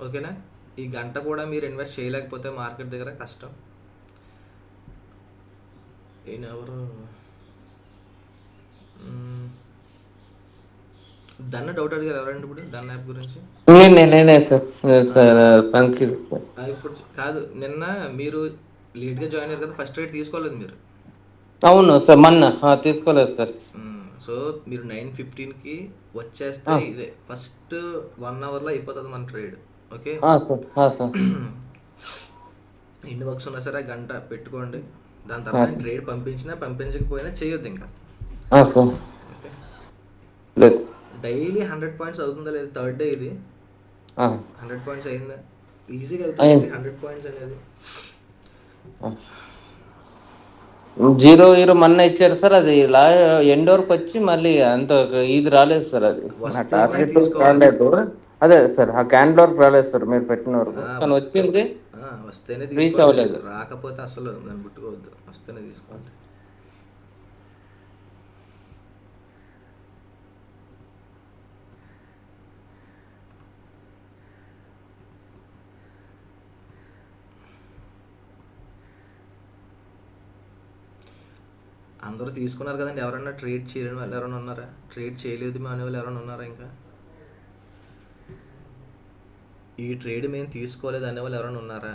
ఓకేనా? ఈ గంట కూడా మీరు ఇన్వెస్ట్ చేయలేకపోతే మార్కెట్ దగ్గర కష్టం. ఈయన ఎవరు? దన్న డౌట్ అడిగారు ఎవరండి ఇప్పుడు దన్న యాప్ గురించి? నేనే సార్. ఆ, సార్ సంఖ్య. ఇప్పుడు కాదు, నిన్న మీరు లేట్గా జాయిన్ అయ్యారు కదా, ఫస్ట్ రేట్ తీసుకోలేదు మీరు. అవును సార్, మొన్న తీసుకోలేదు సార్. సో మీరు 9:15కి వచ్చేస్తే ఇదే ఫస్ట్ 1 అవర్లో అయిపోతుంది మన ట్రేడ్. Okay, sir. ఎన్ని వర్క్స్ ఉన్నా సరే గంట పెట్టుకోండి. దాని తర్వాత ట్రేడ్ పంపించినా పంపించకపోయినా చేయొద్దు ఇంకా. సార్. ఓకే, లేదు. డైలీ 100 పాయింట్స్ అవుతుందా లేదు? థర్డ్ డే ఇది 100 పాయింట్స్ అయిందా? ఈజీగా అవుతుంది 100 పాయింట్స్ అనేది. 0 మొన్న ఇచ్చారు సార్, అది ఎండ్ వరకు వచ్చి మళ్ళీ అంత ఇది రాలేదు సార్. అది నా వస్తే మళ్ళీ టార్గెట్ తీసుకోవాలి. రాలేదు. అదే సార్, ఆ క్యాండిల్ వరకు రాలేదు సార్ మీరు పెట్టిన వరకు, కానీ వచ్చింది, వస్తేనే రీచ్ తీసుకోండి, అవ్వలేదు. రాకపోతే అసలు దాన్ని పుట్టుకోవద్దు, వస్తేనే తీసుకోండి. అందరూ తీసుకున్నారు కదండి, ఎవరన్నా ట్రేడ్ చేయలేని వాళ్ళు ఎవరైనా ఉన్నారా? ట్రేడ్ చేయలేదు అనే వాళ్ళు ఎవరైనా ఉన్నారా? ఇంకా ఈ ట్రేడ్ మేము తీసుకోలేదు అనే వాళ్ళు ఎవరైనా ఉన్నారా?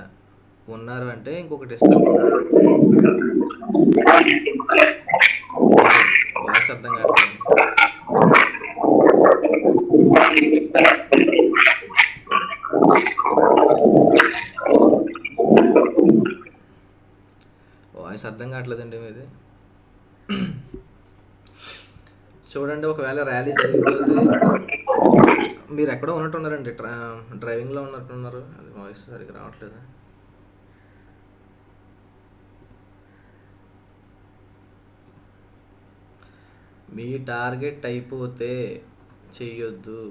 ఉన్నారు అంటే ఇంకొకటి ఇస్తాను. వాయిస్ అర్థం కావట్లేదండి. వాయిస్ అర్థం కావట్లేదండి మీది. చూడండి, ఒకవేళ ర్యాలీ జరిగిపోతే మీరు ఎక్కడో ఉన్నట్టున్నారండి, డ్రైవింగ్లో ఉన్నట్టున్నారు. అది వాయిస్ సరిగ్గా రావట్లేదు. మీ టార్గెట్ అయిపోతే చెయ్యొద్దు.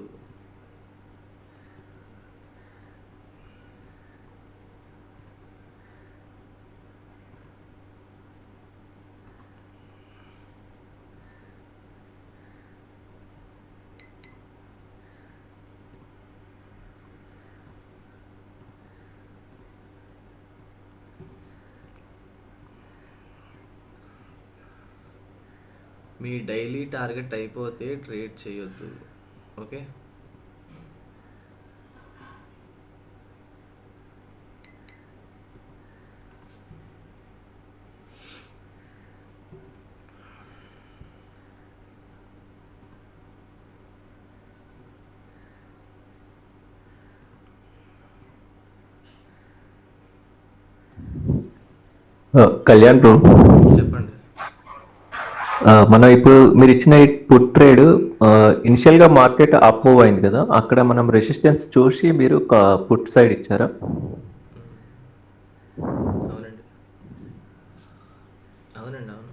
మీ డైలీ టార్గెట్ అయిపోతే ట్రేడ్ చేయొద్దు. ఓకే, కళ్యాణ్ బ్రో, చెప్పండి. మనం ఇప్పుడు మీరు ఇచ్చిన పుట్ ట్రేడ్ ఇనిషియల్ గా మార్కెట్ అప్ మూవ్ అయింది కదా, అక్కడ మనం రెసిస్టెన్స్ చూసి మీరు పుట్ సైడ్ ఇచ్చారా? అవునండి, అవునండి, అవును.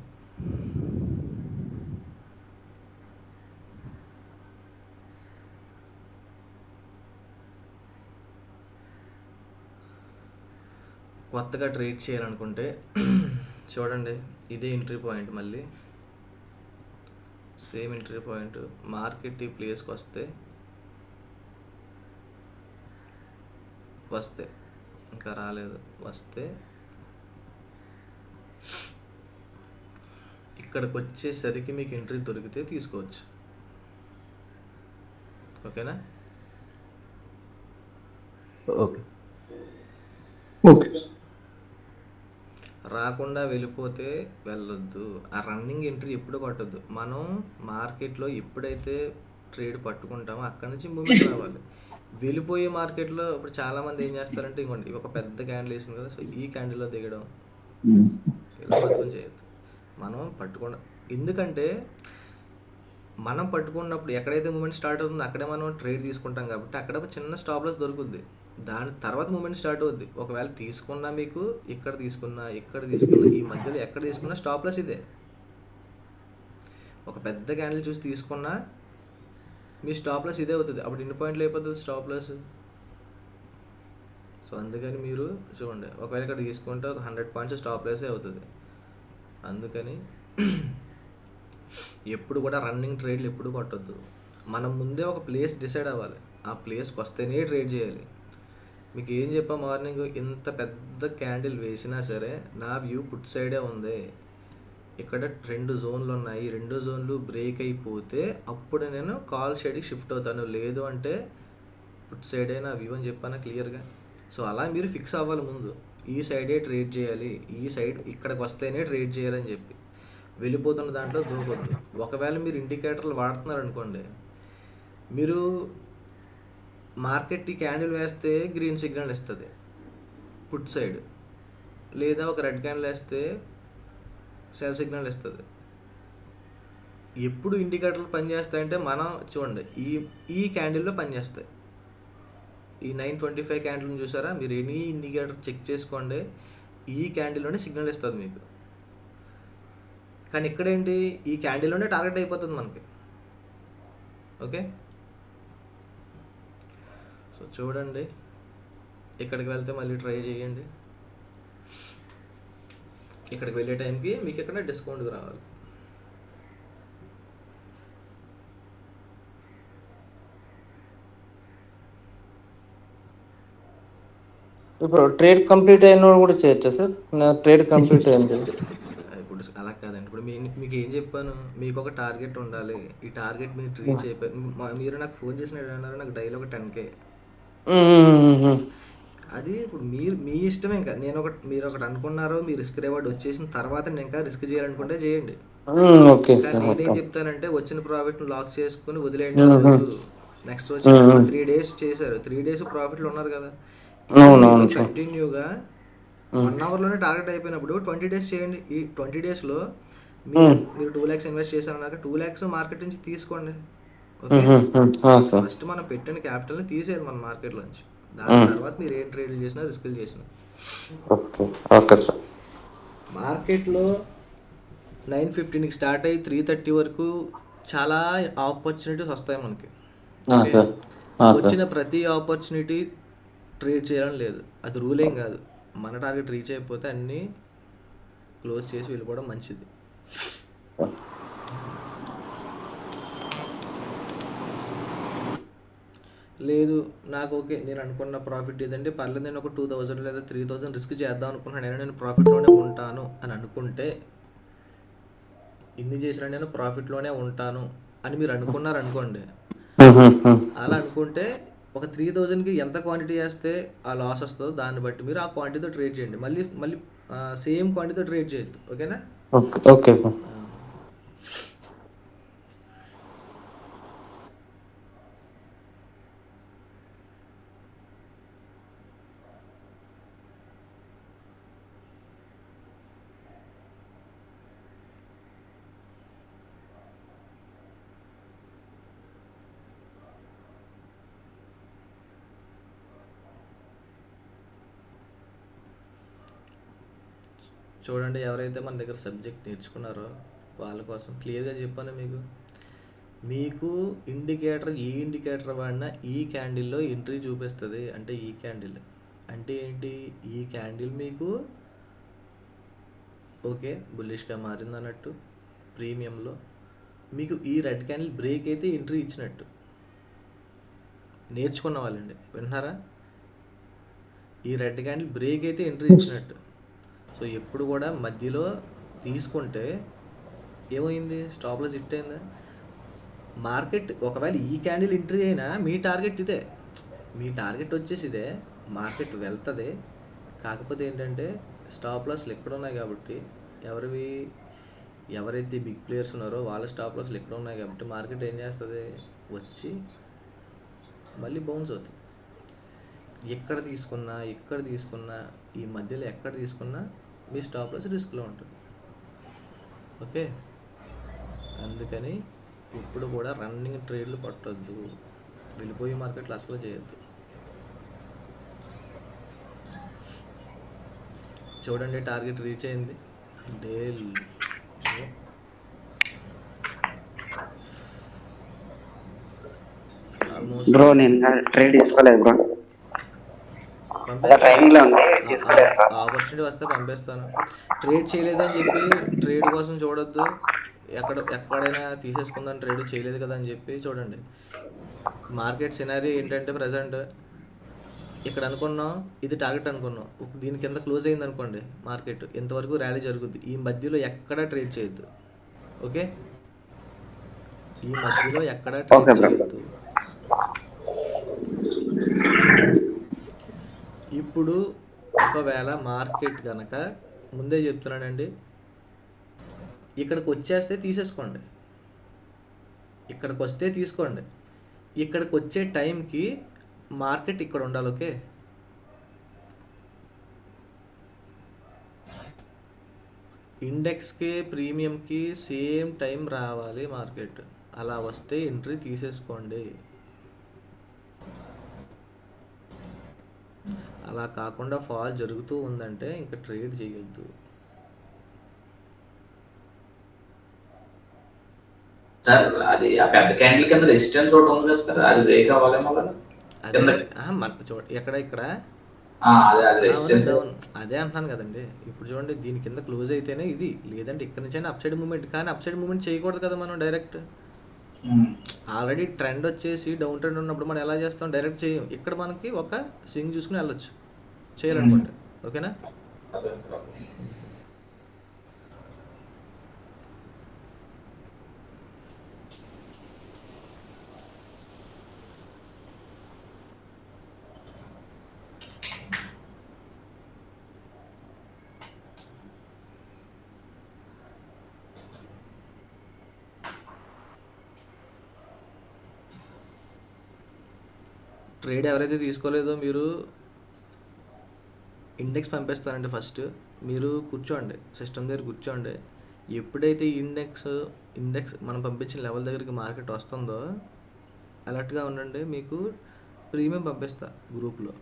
కొత్తగా ట్రేడ్ చేయాలనుకుంటే చూడండి, ఇదే ఎంట్రీ పాయింట్, మళ్ళీ సేమ్ ఎంట్రీ పాయింట్. మార్కెట్ ఈ ప్లేస్కి వస్తే ఇంకా రాలేదు, వస్తే ఇక్కడికి వచ్చేసరికి మీకు ఎంట్రీ దొరికితే తీసుకోవచ్చు. ఓకేనా? ఓకే, రాకుండా వెళ్ళిపోతే వెళ్ళొద్దు. ఆ రన్నింగ్ ఎంట్రీ ఎప్పుడు కొట్టద్దు. మనం మార్కెట్లో ఎప్పుడైతే ట్రేడ్ పట్టుకుంటామో అక్కడి నుంచి మూమెంట్ రావాలి. వెళ్ళిపోయే మార్కెట్లో ఇప్పుడు చాలామంది ఏం చేస్తారంటే, ఇవ్వండి ఒక పెద్ద క్యాండిల్ వేసింది కదా, సో ఈ క్యాండిల్లో దిగడం ఇలా మాత్రం చేయొద్దు. మనం పట్టుకోండి, ఎందుకంటే మనం పట్టుకున్నప్పుడు ఎక్కడైతే మూమెంట్ స్టార్ట్ అవుతుందో అక్కడే మనం ట్రేడ్ తీసుకుంటాం కాబట్టి అక్కడ ఒక చిన్న స్టాప్ లాస్ దొరుకుద్ది. దాని తర్వాత మూమెంట్ స్టార్ట్ అవుద్ది. ఒకవేళ తీసుకున్నా మీకు ఇక్కడ తీసుకున్నా ఈ మధ్యలో ఎక్కడ తీసుకున్నా స్టాప్ లాస్ ఇదే. ఒక పెద్ద క్యాండిల్ చూసి తీసుకున్నా మీ స్టాప్ లాస్ ఇదే అవుతుంది. అప్పుడు ఎన్ని పాయింట్లు అయిపోతుంది స్టాప్ లాస్? సో అందుకని మీరు చూడండి, ఒకవేళ ఇక్కడ తీసుకుంటే ఒక 100 పాయింట్స్ స్టాప్ లాసే అవుతుంది. అందుకని ఎప్పుడు కూడా రన్నింగ్ ట్రేడ్లు ఎప్పుడు కొట్టొద్దు. మనం ముందే ఒక ప్లేస్ డిసైడ్ అవ్వాలి, ఆ ప్లేస్కి వస్తేనే ట్రేడ్ చేయాలి. మీకు ఏం చెప్పా మార్నింగ్, ఇంత పెద్ద క్యాండిల్ వేసినా సరే నా వ్యూ పుట్ సైడే ఉంది. ఇక్కడ 2 జోన్లు ఉన్నాయి. 2 జోన్లు బ్రేక్ అయిపోతే అప్పుడు నేను కాల్ సైడ్కి షిఫ్ట్ అవుతాను. లేదు అంటే పుట్ సైడే నా వ్యూ అని చెప్పాను క్లియర్గా. సో అలా మీరు ఫిక్స్ అవ్వాలి ముందు, ఈ సైడే ట్రేడ్ చేయాలి, ఈ సైడ్ ఇక్కడికి వస్తేనే ట్రేడ్ చేయాలని చెప్పి వెళ్ళిపోతున్న దాంట్లో దూకొద్దు. ఒకవేళ మీరు ఇండికేటర్లు వాడుతున్నారు అనుకోండి, మీరు మార్కెట్ ఈ క్యాండిల్ వేస్తే గ్రీన్ సిగ్నల్ ఇస్తుంది పుట్ సైడ్, లేదా ఒక రెడ్ క్యాండిల్ వేస్తే సెల్ సిగ్నల్ ఇస్తుంది. ఎప్పుడు ఇండికేటర్లు పనిచేస్తాయంటే మనం చూడండి, ఈ క్యాండిల్లో పనిచేస్తాయి. ఈ 925 క్యాండిల్ని చూసారా, మీరు ఎనీ ఇండికేటర్ చెక్ చేసుకోండి, ఈ క్యాండిల్లోనే సిగ్నల్ ఇస్తుంది మీకు. కానీ ఇక్కడేంటి, ఈ క్యాండిల్లోనే టార్గెట్ అయిపోతుంది మనకి. ఓకే, సో చూడండి, ఇక్కడికి వెళ్తే మళ్ళీ ట్రై చేయండి. ఇక్కడికి వెళ్ళే టైంకి మీకు ఇక్కడ డిస్కౌంట్కి రావాలి. ఇప్పుడు ట్రేడ్ కంప్లీట్ అయిన కూడా చేయొచ్చా సార్? నా ట్రేడ్ కంప్లీట్ అయింది. ఇప్పుడు అలా కాదండి, ఇప్పుడు మీకు ఏం చెప్పాను, మీకు ఒక టార్గెట్ ఉండాలి. ఈ టార్గెట్ మీరు రీచ్ అయిపోయి, మీరు నాకు ఫోన్ చేసినట్టు అన్నారు, నాకు డైలీ ఒక 10K. అది ఇప్పుడు మీ ఇష్టమే. ఇంకా మీరు ఒకటి అనుకున్నారు, మీ రిస్క్ రివార్డ్ వచ్చేసిన తర్వాత నేను ఇంకా రిస్క్ చేయాలనుకుంటే చేయండి. ఓకే కానీ సార్. నేనేం చెప్తానంటే, వచ్చిన ప్రాఫిట్ని లాక్ చేసుకుని వదిలేయండి. నెక్స్ట్ వచ్చి 3 days చేశారు, 3 days ప్రాఫిట్లు ఉన్నారు కదా, అవునవును సార్. కంటిన్యూగా 1 hourలోనే టార్గెట్ అయిపోయినప్పుడు 20 days చేయండి. ఈ 20 daysలో మీరు 2 lakhs ఇన్వెస్ట్ చేశారన్నాక 2 lakhs మార్కెట్ నుంచి తీసుకోండి. ఓకే, ఫస్ట్ మనం పెట్టిన క్యాపిటల్ని తీసేయాలి మన మార్కెట్లో నుంచి. దాని తర్వాత మీరు ఏం ట్రేడ్లు చేసినా, రిస్కులు చేసినా. Okay sir. మార్కెట్లో 9:15కి స్టార్ట్ అయ్యి 3:30 వరకు చాలా ఆపర్చునిటీస్ వస్తాయి మనకి. ఓకే, వచ్చిన ప్రతి ఆపర్చునిటీ ట్రేడ్ చేయాలని లేదు, అది రూల్ ఏం కాదు. మన టార్గెట్ రీచ్ అయిపోతే అన్నీ క్లోజ్ చేసి వెళ్ళిపోవడం మంచిది. లేదు నాకు ఓకే, నేను అనుకున్న ప్రాఫిట్ ఏదంటే పర్లేదు, నేను ఒక 2000 లేదా 3000 రిస్క్ చేద్దాం అనుకుంటున్నాను, నేను ప్రాఫిట్లోనే ఉంటాను అని అనుకుంటే, ఇన్ని చేసినా నేను ప్రాఫిట్లోనే ఉంటాను అని మీరు అనుకున్నారు అనుకోండి. అలా అనుకుంటే ఒక 3000కి ఎంత క్వాంటిటీ వేస్తే ఆ లాస్ వస్తుందో దాన్ని బట్టి మీరు ఆ క్వాంటిటీతో ట్రేడ్ చేయండి. మళ్ళీ సేమ్ క్వాంటిటీతో ట్రేడ్ చేయొద్దు. ఓకేనా? ఓకే. చూడండి, ఎవరైతే మన దగ్గర సబ్జెక్ట్ నేర్చుకున్నారో వాళ్ళ కోసం క్లియర్గా చెప్పాను మీకు ఇండికేటర్, ఏ ఇండికేటర్ వాడినా ఈ క్యాండిల్లో ఎంట్రీ చూపిస్తుంది. అంటే ఈ క్యాండిల్ అంటే ఏంటి, ఈ క్యాండిల్ మీకు ఓకే బుల్లిష్గా మారింది అన్నట్టు, ప్రీమియంలో మీకు ఈ రెడ్ క్యాండిల్ బ్రేక్ అయితే ఎంట్రీ ఇచ్చినట్టు. నేర్చుకున్న వాళ్ళండి, వింటున్నారా? ఈ రెడ్ క్యాండిల్ బ్రేక్ అయితే ఎంట్రీ ఇచ్చినట్టు. సో ఎప్పుడు కూడా మధ్యలో తీసుకుంటే ఏమైంది, స్టాప్ లాస్ హిట్ అయిందా? మార్కెట్ ఒకవేళ ఈ క్యాండిల్ ఎంట్రీ అయినా మీ టార్గెట్ ఇదే, మీ టార్గెట్ వచ్చేసి ఇదే, మార్కెట్ వెళ్తుంది. కాకపోతే ఏంటంటే స్టాప్ లాస్లు ఎక్కడ ఉన్నాయి కాబట్టి, ఎవరైతే బిగ్ ప్లేయర్స్ ఉన్నారో వాళ్ళ స్టాప్ లాస్లు ఎక్కడ ఉన్నాయి కాబట్టి మార్కెట్ ఏం చేస్తుంది, వచ్చి మళ్ళీ బౌన్స్ అవుతుంది. ఎక్కడ తీసుకున్నా ఈ మధ్యలో ఎక్కడ తీసుకున్నా మీ స్టాప్ లాస్ రిస్క్లో ఉంటుంది. ఓకే, అందుకని ఇప్పుడు కూడా రన్నింగ్ ట్రేడ్లు పట్టొద్దు, వెళ్ళిపోయే మార్కెట్లు అసలు చేయొద్దు. చూడండి, టార్గెట్ రీచ్ అయింది. డేల్ ఆల్మోస్ట్ బ్రో నేను ట్రేడ్ తీసుకోలేదు బ్రో, ట్రైనింగ్ లో ఉంది, తీసుకోలేదు. ఆపర్చునిటీ వస్తే పంపిస్తాను. ట్రేడ్ చేయలేదు అని చెప్పి ట్రేడ్ కోసం చూడొద్దు. ఎక్కడైనా తీసేసుకుందాం, ట్రేడ్ చేయలేదు కదా అని చెప్పి చూడండి. మార్కెట్ సినారీ ఏంటంటే ప్రజెంట్ ఇక్కడ అనుకున్నాం ఇది టార్గెట్ అనుకున్నాం, దీని కింద క్లోజ్ అయింది అనుకోండి మార్కెట్, ఇంతవరకు ర్యాలీ జరుగుద్ది. ఈ మధ్యలో ఎక్కడా ట్రేడ్ చేయొద్దు. ఓకే, ఈ మధ్యలో ఎక్కడా ట్రేడ్ ఓకే బ్రో. చేయొద్దు. ఇప్పుడు ఒకవేళ మార్కెట్ కనుక ముందే చెప్తున్నానండి, ఇక్కడికి వచ్చేస్తే తీసేసుకోండి, ఇక్కడికి వస్తే తీసుకోండి. ఇక్కడికి వచ్చే టైంకి మార్కెట్ ఇక్కడ ఉండాలి. ఓకే, ఇండెక్స్కి ప్రీమియంకి సేమ్ టైం రావాలి మార్కెట్. అలా వస్తే ఎంట్రీ తీసేసుకోండి. అలా కాకుండా ఫాల్ జరుగుతూ ఉందంటే ఇంకా ట్రేడ్ చేయొద్దు. సార్ అది ఆ పెద్ద క్యాండిల్ కింద రెసిస్టెన్స్ ఒకటి ఉంది కదా సార్, అది బ్రేక్ అవ్వాలేమో కదా అదే కింద. ఎక్కడ ఇక్కడ అదే అది రెసిస్టెన్స్. అవును, అదే అంటున్నాను కదండి. ఇప్పుడు చూడండి, దీని కింద క్లోజ్ అయితేనే ఇది, లేదంటే ఇక్కడ నుంచి అయినా అప్ సైడ్ మూమెంట్. కానీ అప్ సైడ్ మూమెంట్ చేయకూడదు కదా మనం డైరెక్ట్. ఆల్రెడీ ట్రెండ్ వచ్చేసి డౌన్ ట్రెండ్ ఉన్నప్పుడు మనం ఎలా చేస్తాం, డైరెక్ట్ చేయం. ఇక్కడ మనకి ఒక స్వింగ్ చూసుకుని వెళ్ళొచ్చు చేయాలనుకుంటే. ఓకేనా, ట్రేడ్ ఎవరైతే తీసుకోలేదో మీరు ఇండెక్స్ పంపిస్తారండి. ఫస్ట్ మీరు కూర్చోండి, సిస్టమ్ దగ్గర కూర్చోండి. ఎప్పుడైతే ఇండెక్స్ మనం పంపించిన లెవెల్ దగ్గరికి మార్కెట్ వస్తుందో అలర్ట్గా ఉండండి. మీకు ప్రీమియం పంపిస్తా గ్రూప్లో.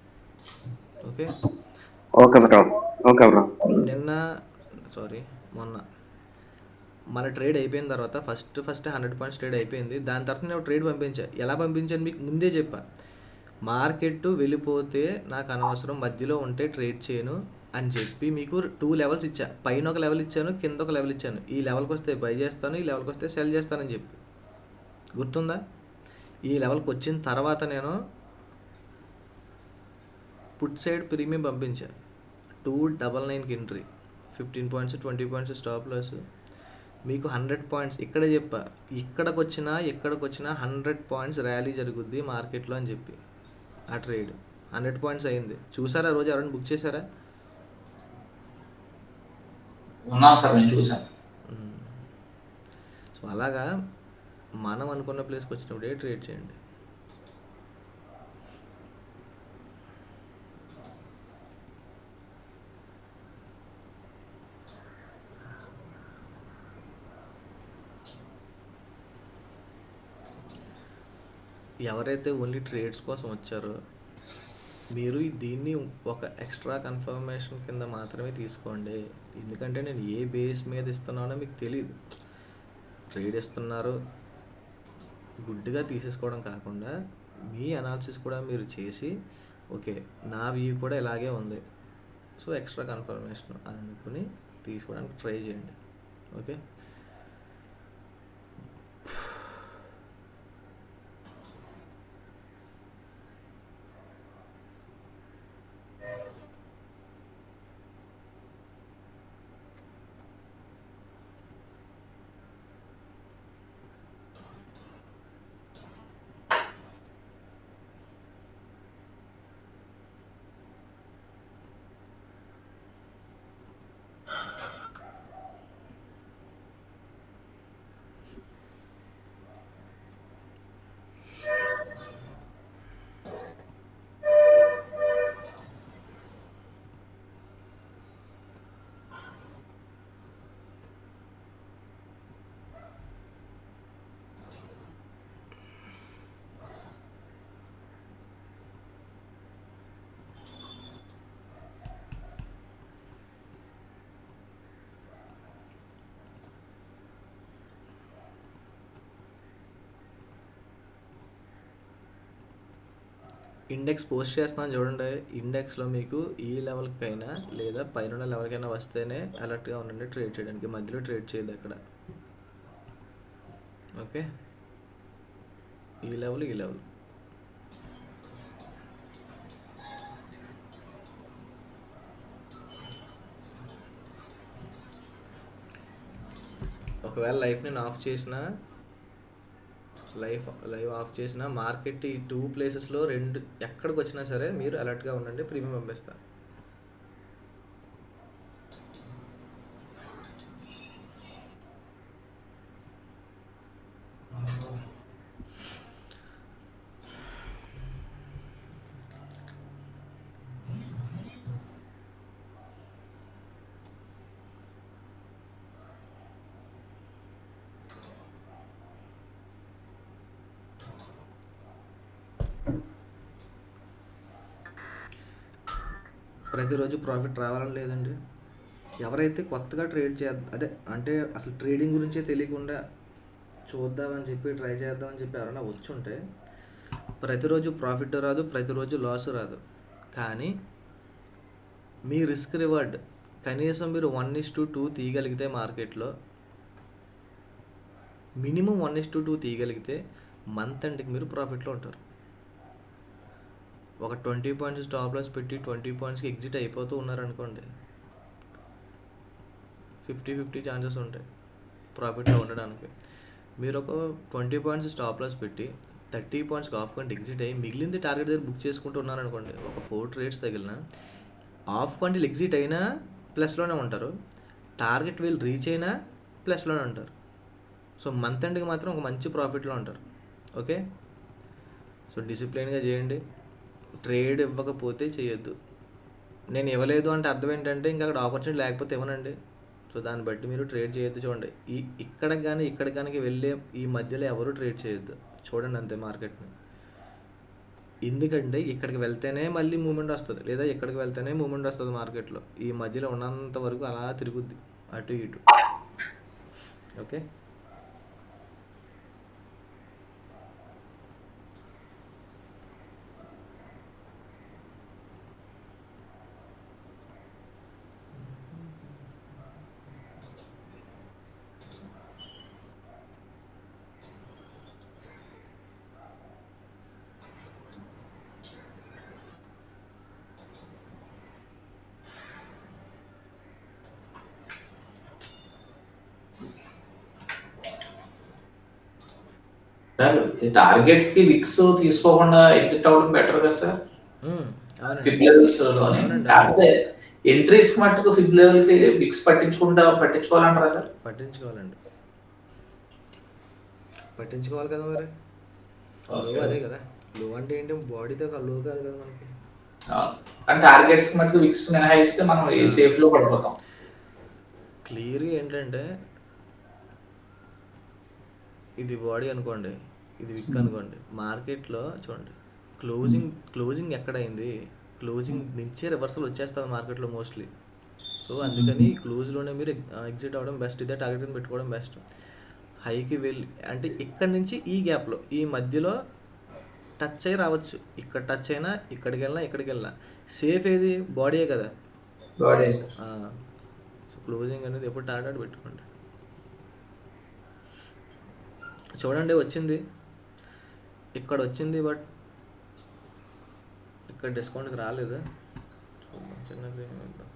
Okay, okay bro. Okay bro. మొన్న మన ట్రేడ్ అయిపోయిన తర్వాత ఫస్ట్ 100 పాయింట్స్ ట్రేడ్ అయిపోయింది. దాని తర్వాత నేను ట్రేడ్ పంపించా. ఎలా పంపించాను మీకు ముందే చెప్పా. మార్కెట్ వెళ్ళిపోతే నాకు అనవసరం, మధ్యలో ఉంటే ట్రేడ్ చేయను అని చెప్పి మీకు 2 లెవెల్స్ ఇచ్చా. పైన ఒక లెవెల్ ఇచ్చాను, కింద ఒక లెవెల్ ఇచ్చాను. ఈ లెవెల్కి వస్తే బై చేస్తాను, ఈ లెవెల్కి వస్తే సెల్ చేస్తానని చెప్పి. గుర్తుందా? ఈ లెవెల్కి వచ్చిన తర్వాత నేను పుట్ సైడ్ ప్రీమియం పంపించా. 299కి entry, 15 points 20 points stop loss. మీకు 100 పాయింట్స్ ఇక్కడే చెప్పా. ఇక్కడికి వచ్చినా 100 పాయింట్స్ ర్యాలీ జరుగుద్ది మార్కెట్లో అని చెప్పి. ఆ ట్రేడ్ 100 పాయింట్స్ అయింది. చూసారా రోజు? ఎవరైనా బుక్ చేశారా? ఉన్నాం సార్, నేను చూసాను. సో అలాగా మనం అనుకున్న ప్లేస్కి వచ్చినప్పుడే ట్రేడ్ చేయండి. ఎవరైతే ఓన్లీ ట్రేడ్స్ కోసం వచ్చారో మీరు దీన్ని ఒక ఎక్స్ట్రా కన్ఫర్మేషన్ కింద మాత్రమే తీసుకోండి. ఎందుకంటే నేను ఏ బేస్ మీద ఇస్తున్నానో మీకు తెలియదు. ట్రేడ్ ఇస్తున్నారు గుడ్డిగా తీసేసుకోవడం కాకుండా మీ అనాలిసిస్ కూడా మీరు చేసి, ఓకే నా వ్యూ కూడా ఇలాగే ఉంది, సో ఎక్స్ట్రా కన్ఫర్మేషన్ అని అనుకుని తీసుకోవడానికి ట్రై చేయండి. ఓకే, ఇండెక్స్ పోస్ట్ చేస్తున్నాను చూడండి. ఇండెక్స్లో మీకు ఈ లెవెల్కైనా లేదా పైన లెవెల్కైనా వస్తేనే అలర్ట్గా ఉండండి ట్రేడ్ చేయడానికి. మధ్యలో ట్రేడ్ చేయదు అక్కడ. ఓకే, ఈ లెవెల్ ఒకవేళ లైఫ్ నేను ఆఫ్ చేసిన లైవ్ ఆఫ్ చేసిన మార్కెట్ ఈ 2 ప్లేసెస్లో రెండు ఎక్కడికి వచ్చినా సరే మీరు అలర్ట్గా ఉండండి, ప్రీమియం పంపిస్తా. ప్రతిరోజు ప్రాఫిట్ రావాలని లేదండి. ఎవరైతే కొత్తగా అదే అంటే అసలు ట్రేడింగ్ గురించే తెలియకుండా చూద్దామని చెప్పి ట్రై చేద్దామని చెప్పి ఎవరైనా వచ్చుంటే ప్రతిరోజు ప్రాఫిట్ రాదు, ప్రతిరోజు లాస్ రాదు. కానీ మీ రిస్క్ రివార్డ్ కనీసం మీరు 1:2 తీయగలిగితే మార్కెట్లో, మినిమం 1:2 తీయగలిగితే మంత్ ఎండ్కి మీరు ప్రాఫిట్లో ఉంటారు. ఒక 20 పాయింట్స్ స్టాప్ లాస్ పెట్టి 20 పాయింట్స్కి ఎగ్జిట్ అయిపోతూ ఉన్నారనుకోండి, 50-50 ఛాన్సెస్ ఉంటాయి ప్రాఫిట్లో ఉండడానికి. మీరు ఒక 20 పాయింట్స్ స్టాప్ లాస్ పెట్టి 30 పాయింట్స్కి ఆఫ్ కంటే ఎగ్జిట్ అయ్యి మిగిలింది టార్గెట్ దగ్గర బుక్ చేసుకుంటూ ఉన్నారనుకోండి, ఒక 4 ట్రేడ్స్ తగిలిన ఆఫ్ కంటే ఎగ్జిట్ అయినా ప్లస్లోనే ఉంటారు, టార్గెట్ వీళ్ళు రీచ్ అయినా ప్లస్లోనే ఉంటారు. సో మంత్ ఎండ్కి మాత్రం ఒక మంచి ప్రాఫిట్లో ఉంటారు. ఓకే, సో డిసిప్లిన్గా చేయండి. ట్రేడ్ ఇవ్వకపోతే చేయొద్దు. నేను ఇవ్వలేదు అంటే అర్థం ఏంటంటే ఇంకా అక్కడ ఆపర్చునిటీ లేకపోతే ఇవ్వనండి. సో దాన్ని బట్టి మీరు ట్రేడ్ చేయొద్దు. చూడండి, ఇక్కడికి కానీ వెళ్ళే ఈ మధ్యలో ఎవరు ట్రేడ్ చేయొద్దు. చూడండి అంతే మార్కెట్ని. ఎందుకంటే ఇక్కడికి వెళ్తేనే మళ్ళీ మూమెంట్ వస్తుంది, లేదా ఇక్కడికి వెళ్తేనే మూమెంట్ వస్తుంది మార్కెట్లో. ఈ మధ్యలో ఉన్నంత వరకు అలా తిరుగుద్ది అటు ఇటు. ఓకే, సార్ టార్గెట్స్ కి విక్స్ తీసుకోకుండా ఎగ్జిట్ అవ్వడం బెటర్ కదా సార్, ఫిబ్ లెవెల్స్ లోనే. కాకపోతే ఎంట్రీస్ మట్టుకు ఫిబ్ లెవెల్ కి విక్స్ పట్టించుకోవాలంటారా సార్? పట్టించుకోవాలి కదా మరి. లో అదే కదా, లో అంటే ఏంటి, బాడీతో లో కాదు కదా మనకి. కానీ టార్గెట్స్ మట్టుకు విక్స్ మినహాయిస్తే మనం సేఫ్ లో పడిపోతాం. క్లియర్గా ఏంటంటే ఇది బాడీ అనుకోండి, ఇది విక్ అనుకోండి, మార్కెట్లో చూడండి క్లోజింగ్ ఎక్కడైంది, క్లోజింగ్ నుంచే రివర్సల్ వచ్చేస్తుంది మార్కెట్లో మోస్ట్లీ. సో అందుకని క్లోజ్లోనే మీరు ఎగ్జిట్ అవ్వడం బెస్ట్. ఇదే టార్గెట్ కింద పెట్టుకోవడం బెస్ట్. హైకి వెళ్ళి అంటే ఇక్కడ నుంచి ఈ గ్యాప్లో ఈ మధ్యలో టచ్ అయ్యి రావచ్చు. ఇక్కడ టచ్ అయినా ఇక్కడికి వెళ్ళినా సేఫ్ ఏది, బాడీయే కదా. బాడీ సో క్లోజింగ్ అనేది ఎప్పుడు టార్గెట్ పెట్టుకోండి. చూడండి వచ్చింది, ఇక్కడ వచ్చింది, బట్ ఇక్కడ డిస్కౌంట్కి రాలేదు. చూద్దాం, చిన్న ప్రీమియం ఇద్దాం.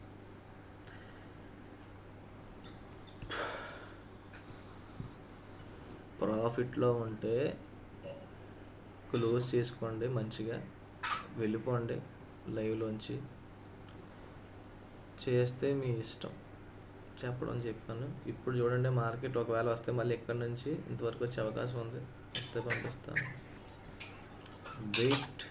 ప్రాఫిట్లో ఉంటే క్లోజ్ చేసుకోండి, మంచిగా వెళ్ళిపోండి లైవ్లోంచి. చేస్తే మీ ఇష్టం, చెప్పడం చెప్పాను. ఇప్పుడు చూడండి మార్కెట్ ఒకవేళ వస్తే మళ్ళీ ఎక్కడి నుంచి ఇంతవరకు వచ్చే అవకాశం ఉంది. వస్తే పంపిస్తాను. వెయిట్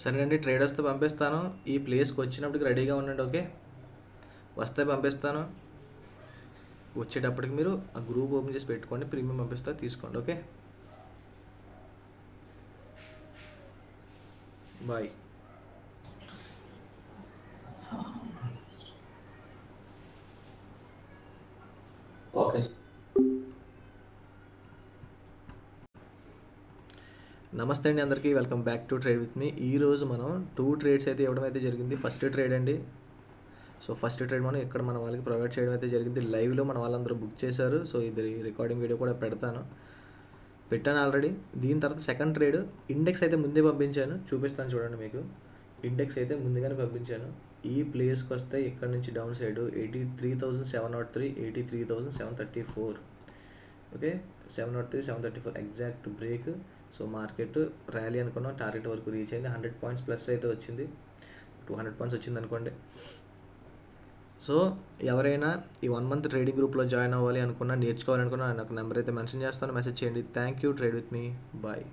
సరేనండి, ట్రేడ్ వస్తే పంపిస్తాను. ఈ ప్లేస్కి వచ్చినప్పటికి రెడీగా ఉండండి. ఓకే, వస్తే పంపిస్తాను. వచ్చేటప్పటికి మీరు ఆ గ్రూప్ ఓపెన్ చేసి పెట్టుకోండి, ప్రీమియం పంపిస్తా, తీసుకోండి. Okay, bye. Okay sir. నమస్తే అండి అందరికీ, welcome back to trade with me. ఈరోజు మనం 2 ట్రేడ్స్ అయితే ఇవ్వడం అయితే జరిగింది. ఫస్ట్ ట్రేడ్ అండి. సో ఫస్ట్ ట్రేడ్ మనం ఇక్కడ మన వాళ్ళకి ప్రొవైడ్ చేయడం అయితే జరిగింది. లైవ్లో మన వాళ్ళందరూ బుక్ చేశారు. సో ఇది రికార్డింగ్ వీడియో కూడా పెట్టాను ఆల్రెడీ. దీని తర్వాత సెకండ్ ట్రేడ్ ఇండెక్స్ అయితే ముందే పంపించాను, చూపిస్తాను చూడండి మీకు. ఇండెక్స్ అయితే ముందుగానే పంపించాను. ఈ ప్లేస్కి వస్తే ఇక్కడ నుంచి down side 83,703, 83,734. Okay, 703, 734 exact break. So market rally అనుకున్నాం, టార్గెట్ వరకు రీచ్ అయింది. 100 పాయింట్స్ ప్లస్ అయితే వచ్చింది, 200 పాయింట్స్ వచ్చింది అనుకోండి. సో ఎవరైనా ఈ 1 మంత్ ట్రేడింగ్ గ్రూప్లో జాయిన్ అవ్వాలి అనుకున్నా, నేర్చుకోవాలనుకున్నా నాకు నెంబర్ అయితే మెన్షన్ చేస్తాను, మెసేజ్ చేయండి. Thank you. Trade with me, bye.